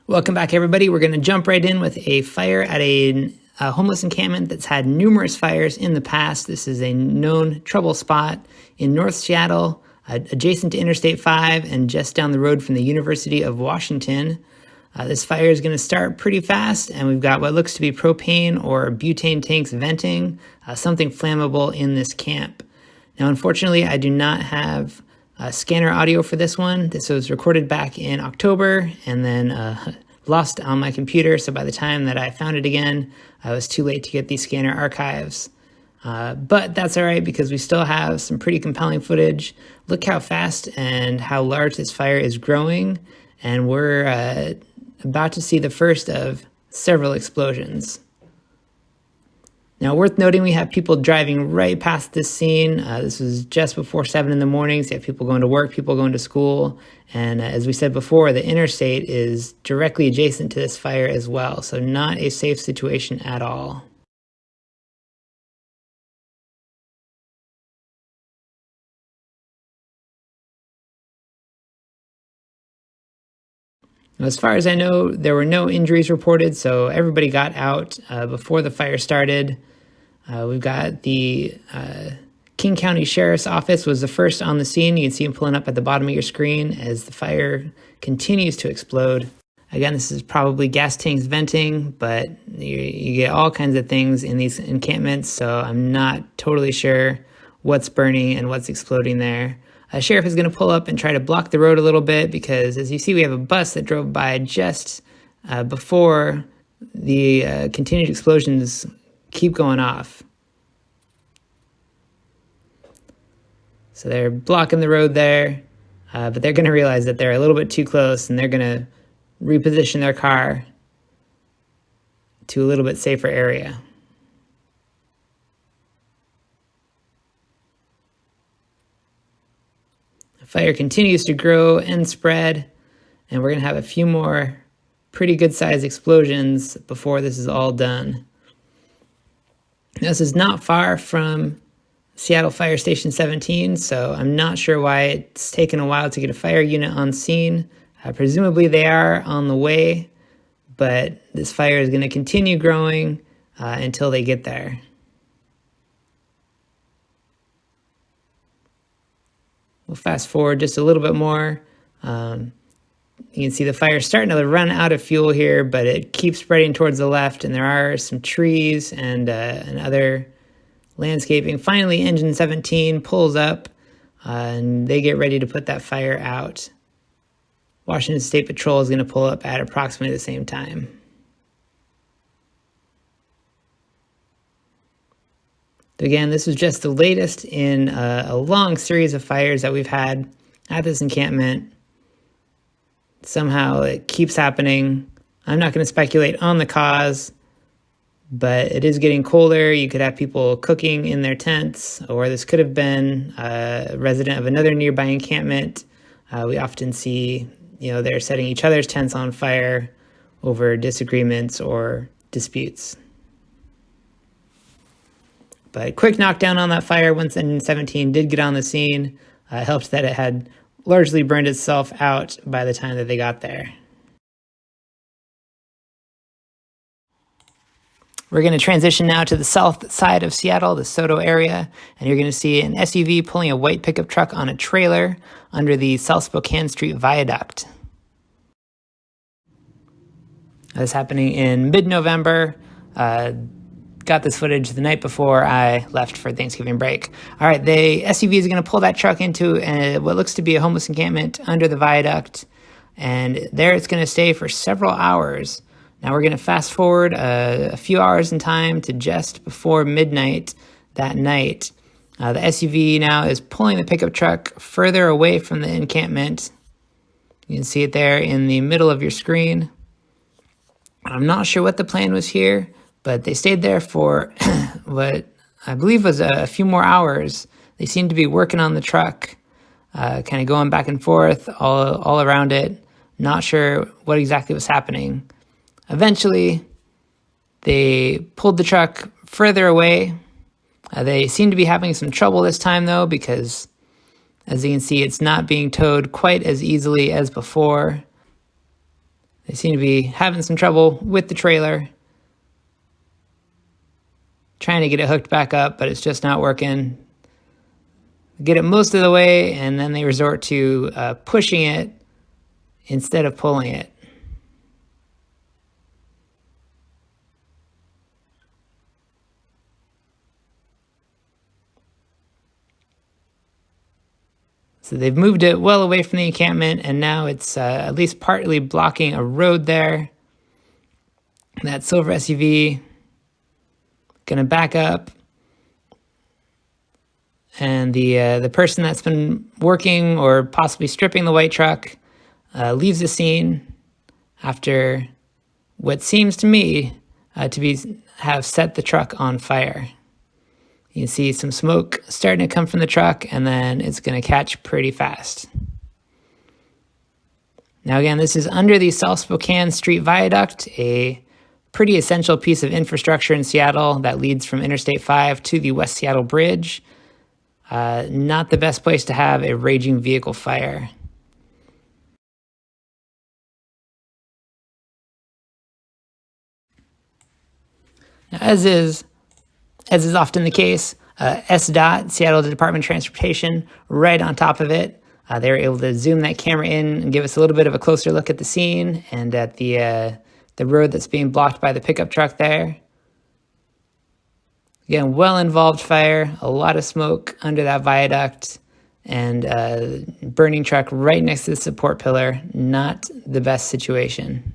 Welcome back, everybody. We're going to jump right in with a fire at a homeless encampment that's had numerous fires in the past. This is a known trouble spot in North Seattle, adjacent to Interstate 5 and just down the road from the University of Washington. This fire is going to start pretty fast, and we've got what looks to be propane or butane tanks venting, something flammable in this camp. Now, unfortunately, I do not have scanner audio for this one. This was recorded back in October and then lost on my computer. So by the time that I found it again, I was too late to get these scanner archives. But that's all right because we still have some pretty compelling footage. Look how fast and how large this fire is growing. And we're about to see the first of several explosions. Now, worth noting, we have people driving right past this scene. This was just before 7 in the morning, so you have people going to work, people going to school. And as we said before, the interstate is directly adjacent to this fire as well, so not a safe situation at all. As far as I know, there were no injuries reported, so everybody got out before the fire started. We've got the King County Sheriff's Office was the first on the scene. You can see them pulling up at the bottom of your screen as the fire continues to explode. Again, this is probably gas tanks venting, but you get all kinds of things in these encampments, so I'm not totally sure what's burning and what's exploding there. A sheriff is going to pull up and try to block the road a little bit because, as you see, we have a bus that drove by just before the continued explosions keep going off. So they're blocking the road there, but they're going to realize that they're a little bit too close and they're going to reposition their car to a little bit safer area. The fire continues to grow and spread, and we're going to have a few more pretty good sized explosions before this is all done. This is not far from Seattle Fire Station 17, so I'm not sure why it's taken a while to get a fire unit on scene. Presumably they are on the way, but this fire is going to continue growing until they get there. We'll fast forward just a little bit more. You can see the fire starting to run out of fuel here, but it keeps spreading towards the left, and there are some trees and other landscaping. Finally, engine 17 pulls up, and they get ready to put that fire out. Washington State Patrol is going to pull up at approximately the same time. Again, this was just the latest in a long series of fires that we've had at this encampment. Somehow it keeps happening. I'm not going to speculate on the cause, but it is getting colder. You could have people cooking in their tents, or this could have been a resident of another nearby encampment. We often see, they're setting each other's tents on fire over disagreements or disputes. But quick knockdown on that fire once engine 17 did get on the scene. Helped that it had largely burned itself out by the time that they got there. We're going to transition now to the south side of Seattle, the SOTO area, and you're going to see an SUV pulling a white pickup truck on a trailer under the South Spokane Street Viaduct. That's happening in mid-November. Got this footage the night before I left for Thanksgiving break. All right, the SUV is going to pull that truck into what looks to be a homeless encampment under the viaduct, and there it's going to stay for several hours. Now we're going to fast forward a few hours in time to just before midnight that night. The SUV now is pulling the pickup truck further away from the encampment. You can see it there in the middle of your screen. I'm not sure what the plan was here, but they stayed there for what I believe was a few more hours. They seemed to be working on the truck, kind of going back and forth all around it. Not sure what exactly was happening. Eventually, they pulled the truck further away. They seem to be having some trouble this time, though, because as you can see, it's not being towed quite as easily as before. They seem to be having some trouble with the trailer, trying to get it hooked back up, but it's just not working. Get it most of the way, and then they resort to pushing it instead of pulling it. So they've moved it well away from the encampment, and now it's at least partly blocking a road there. That silver SUV gonna back up, and the person that's been working or possibly stripping the white truck leaves the scene after what seems to me to have set the truck on fire. You can see some smoke starting to come from the truck, and then it's going to catch pretty fast. Now again, this is under the South Spokane Street Viaduct, a pretty essential piece of infrastructure in Seattle that leads from Interstate 5 to the West Seattle Bridge. Not the best place to have a raging vehicle fire. Now, as is often the case, SDOT, Seattle Department of Transportation, right on top of it. They were able to zoom that camera in and give us a little bit of a closer look at the scene and at the road that's being blocked by the pickup truck there. Again, well-involved fire, a lot of smoke under that viaduct, and burning truck right next to the support pillar. Not the best situation.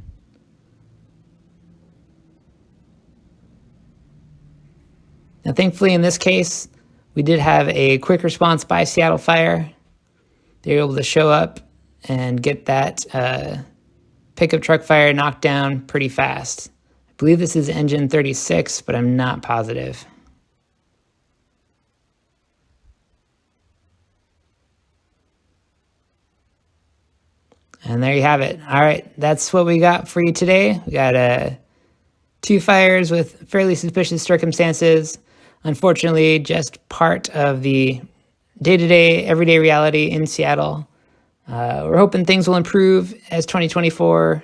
Now, thankfully, in this case, we did have a quick response by Seattle Fire. They were able to show up and get that pickup truck fire knocked down pretty fast. I believe this is engine 36, but I'm not positive. And there you have it. All right, that's what we got for you today. We got 2 fires with fairly suspicious circumstances. Unfortunately, just part of the day-to-day, everyday reality in Seattle. We're hoping things will improve as 2024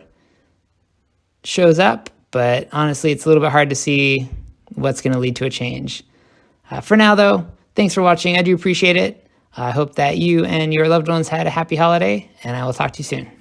shows up, but honestly, it's a little bit hard to see what's going to lead to a change. For now, though, thanks for watching. I do appreciate it. I hope that you and your loved ones had a happy holiday, and I will talk to you soon.